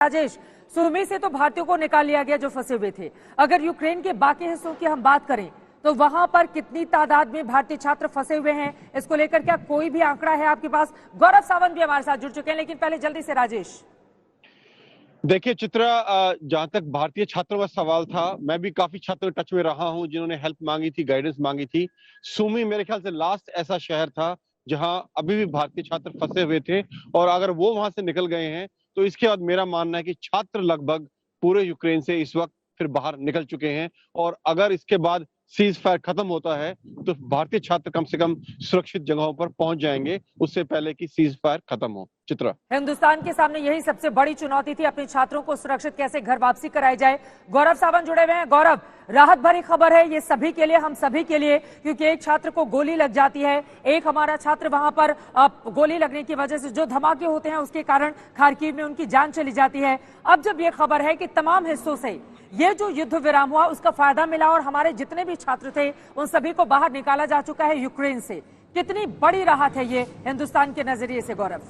राजेश, सुरमी से तो भारतीयों को निकाल लिया गया जो फंसे हुए थे। अगर यूक्रेन के बाकी हिस्सों की हम बात करें तो वहां पर कितनी तादाद में भारतीय छात्र फंसे हुए हैं, इसको लेकर क्या कोई भी आंकड़ा है आपके पास? गौरव सावंत भी हमारे साथ जुड़ चुके हैं, लेकिन पहले जल्दी से राजेश। देखिए चित्रा, जहां तक भारतीय छात्रों का सवाल था, मैं भी काफी छात्रों के टच में रहा हूं जिन्होंने हेल्प मांगी थी, गाइडेंस मांगी थी। सुमी मेरे ख्याल से लास्ट ऐसा शहर था जहां अभी भी भारतीय छात्र फंसे हुए थे, और अगर वो वहां से निकल गए हैं तो इसके बाद मेरा मानना है कि छात्र लगभग पूरे यूक्रेन से इस वक्त फिर बाहर निकल चुके हैं। और अगर इसके बाद सीज फायर खत्म होता है तो भारतीय छात्र कम से कम सुरक्षित जगहों पर पहुंच जाएंगे, उससे पहले कि सीज फायर खत्म हो। चित्रा, हिंदुस्तान के सामने यही सबसे बड़ी चुनौती थी, अपने छात्रों को सुरक्षित कैसे घर वापसी कराई जाए। गौरव सावंत जुड़े हुए हैं। गौरव, राहत भरी खबर है ये सभी के लिए, हम सभी के लिए, क्योंकि एक छात्र को गोली लग जाती है। एक हमारा छात्र वहां पर गोली लगने की वजह से जो धमाके होते हैं उसके कारण खार्किव में उनकी जान चली जाती है। अब जब ये खबर है कि तमाम हिस्सों से ये जो युद्ध विराम हुआ उसका फायदा मिला और हमारे जितने भी छात्र थे उन सभी को बाहर निकाला जा चुका है यूक्रेन से, कितनी बड़ी राहत है ये हिंदुस्तान के नजरिए से? गौरव,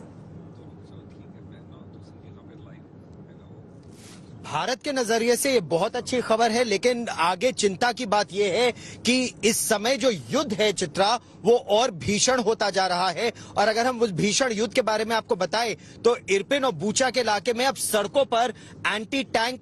भारत के नजरिए से ये बहुत अच्छी खबर है, लेकिन आगे चिंता की बात यह है कि इस समय जो युद्ध है चित्रा, वो और भीषण होता जा रहा है। और अगर हम उस भीषण युद्ध के बारे में आपको बताएं तो इरपिन और बूचा के इलाके में अब सड़कों पर एंटी टैंक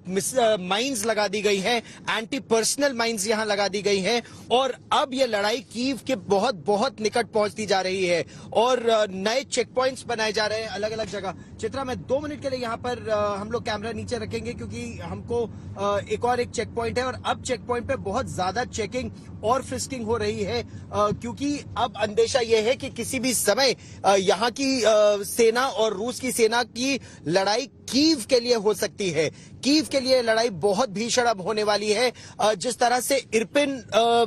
माइंस लगा दी गई है, एंटी पर्सनल माइंस यहां लगा दी गई है। और अब ये लड़ाई कीव के बहुत बहुत निकट पहुंचती जा रही है और नए चेक पॉइंट्स बनाए जा रहे हैं अलग अलग जगह। चित्रा, मैं 2 मिनट के लिए यहाँ पर हम लोग कैमरा नीचे रखेंगे क्योंकि हमको एक चेक पॉइंट है और अब चेक पॉइंट पे बहुत ज्यादा चेकिंग और फ्रिस्किंग हो रही है, क्योंकि अब अंदेशा यह है कि किसी भी समय यहाँ की सेना और रूस की सेना की लड़ाई कीव के लिए हो सकती है। कीव के लिए लड़ाई बहुत भीषण अब होने वाली है। जिस तरह से इरपिन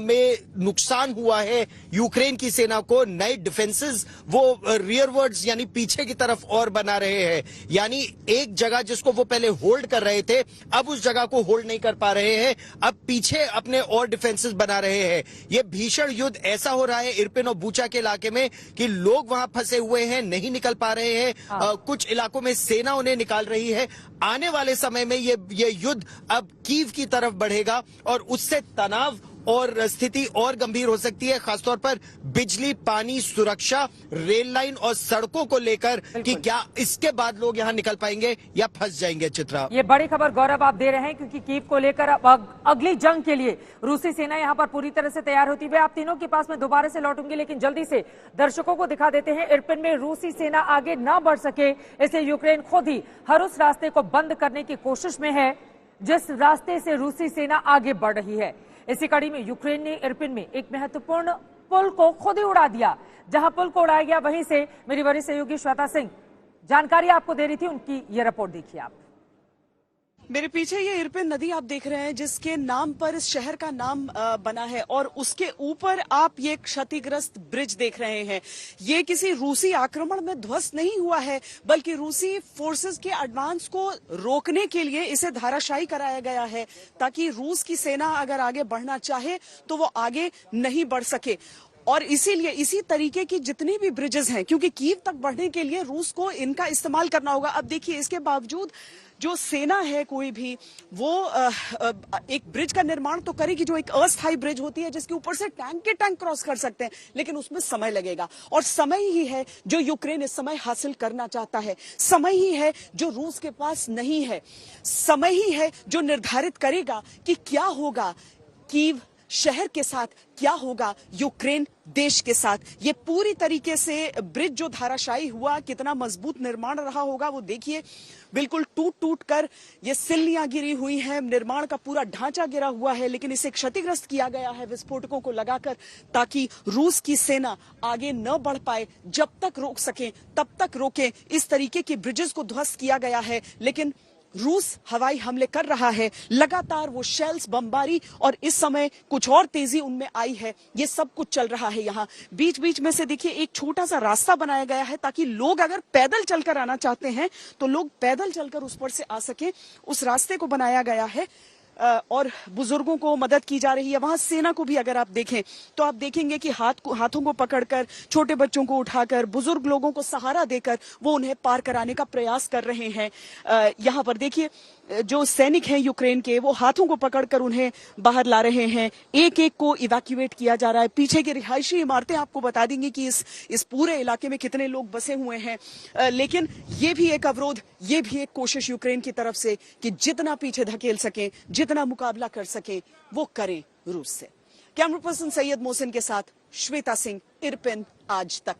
में नुकसान हुआ है यूक्रेन की सेना को, नए डिफेंसेस वो रियरवर्ड्स यानी पीछे की तरफ और बना रहे हैं, यानी एक जगह जिसको वो पहले होल्ड कर रहे थे अब उस जगह को होल्ड नहीं कर पा रहे हैं, अब पीछे अपने और डिफेंसेस बना रहे हैं। ये भीषण युद्ध ऐसा हो रहा है इरपिन और बूचा के इलाके में कि लोग वहां फंसे हुए हैं, नहीं निकल पा रहे हैं। कुछ इलाकों में सेना उन्हें निकाल रही है। आने वाले समय में ये युद्ध अब कीव की तरफ बढ़ेगा और उससे तनाव और स्थिति और गंभीर हो सकती है, खासतौर पर बिजली, पानी, सुरक्षा, रेल लाइन और सड़कों को लेकर कि क्या इसके बाद लोग यहां निकल पाएंगे या फंस जाएंगे। चित्रा, ये बड़ी खबर गौरव आप दे रहे हैं, क्योंकि कीव को लेकर अब अगली जंग के लिए रूसी सेना यहां पर पूरी तरह से तैयार होती है। आप तीनों के पास में दोबारा से लौटूंगी, लेकिन जल्दी से दर्शकों को दिखा देते हैं इरपिन में रूसी सेना आगे न बढ़ सके, इसलिए यूक्रेन खुद ही हर उस रास्ते को बंद करने की कोशिश में है जिस रास्ते से रूसी सेना आगे बढ़ रही है। इसी कड़ी में यूक्रेन ने इरपिन में एक महत्वपूर्ण पुल को खुद ही उड़ा दिया। जहां पुल को उड़ाया गया वहीं से मेरी वरिष्ठ सहयोगी श्वेता सिंह जानकारी आपको दे रही थी, उनकी ये रिपोर्ट देखिए आप। मेरे पीछे ये इरपिन नदी आप देख रहे हैं जिसके नाम पर इस शहर का नाम बना है और उसके ऊपर आप ये क्षतिग्रस्त ब्रिज देख रहे हैं। ये किसी रूसी आक्रमण में ध्वस्त नहीं हुआ है, बल्कि रूसी फोर्सेस के एडवांस को रोकने के लिए इसे धाराशायी कराया गया है, ताकि रूस की सेना अगर आगे बढ़ना चाहे तो वो आगे नहीं बढ़ सके। और इसीलिए इसी तरीके की जितनी भी ब्रिजेस हैं, क्योंकि कीव तक बढ़ने के लिए रूस को इनका इस्तेमाल करना होगा। अब देखिए, इसके बावजूद जो सेना है कोई भी वो एक ब्रिज का निर्माण तो करेगी, जो एक अस्थायी ब्रिज होती है जिसके ऊपर से टैंक के टैंक क्रॉस कर सकते हैं, लेकिन उसमें समय लगेगा। और समय ही है जो यूक्रेन इस समय हासिल करना चाहता है, समय ही है जो रूस के पास नहीं है, समय ही है जो निर्धारित करेगा कि क्या होगा कीव शहर के साथ, क्या होगा यूक्रेन देश के साथ। ये पूरी तरीके से ब्रिज जो धाराशायी हुआ, कितना मजबूत निर्माण रहा होगा वो देखिए। बिल्कुल टूट टूट कर ये सिल्लियां गिरी हुई हैं, निर्माण का पूरा ढांचा गिरा हुआ है, लेकिन इसे क्षतिग्रस्त किया गया है विस्फोटकों को लगाकर, ताकि रूस की सेना आगे न बढ़ पाए। जब तक रोक सके तब तक रोके। इस तरीके की ब्रिजेस को ध्वस्त किया गया है, लेकिन रूस हवाई हमले कर रहा है लगातार, वो शेल्स, बमबारी, और इस समय कुछ और तेजी उनमें आई है। ये सब कुछ चल रहा है यहाँ। बीच बीच में से देखिए एक छोटा सा रास्ता बनाया गया है ताकि लोग अगर पैदल चलकर आना चाहते हैं तो लोग पैदल चलकर उस पर से आ सके। उस रास्ते को बनाया गया है और बुजुर्गों को मदद की जा रही है। वहां सेना को भी अगर आप देखें तो आप देखेंगे कि हाथों को पकड़कर, छोटे बच्चों को उठाकर, बुजुर्ग लोगों को सहारा देकर वो उन्हें पार कराने का प्रयास कर रहे हैं। यहाँ पर देखिए जो सैनिक हैं यूक्रेन के, वो हाथों को पकड़कर उन्हें बाहर ला रहे हैं। एक एक को इवैक्यूएट किया जा रहा है। पीछे की रिहायशी इमारतें आपको बता देंगी कि इस पूरे इलाके में कितने लोग बसे हुए हैं। लेकिन ये भी एक अवरोध, ये भी एक कोशिश यूक्रेन की तरफ से कि जितना पीछे धकेल सकें, जितना मुकाबला कर सकें, वो करें रूस से। कैमरा पर्सन सैयद मोहसिन के साथ श्वेता सिंह, इरपिन, आज तक।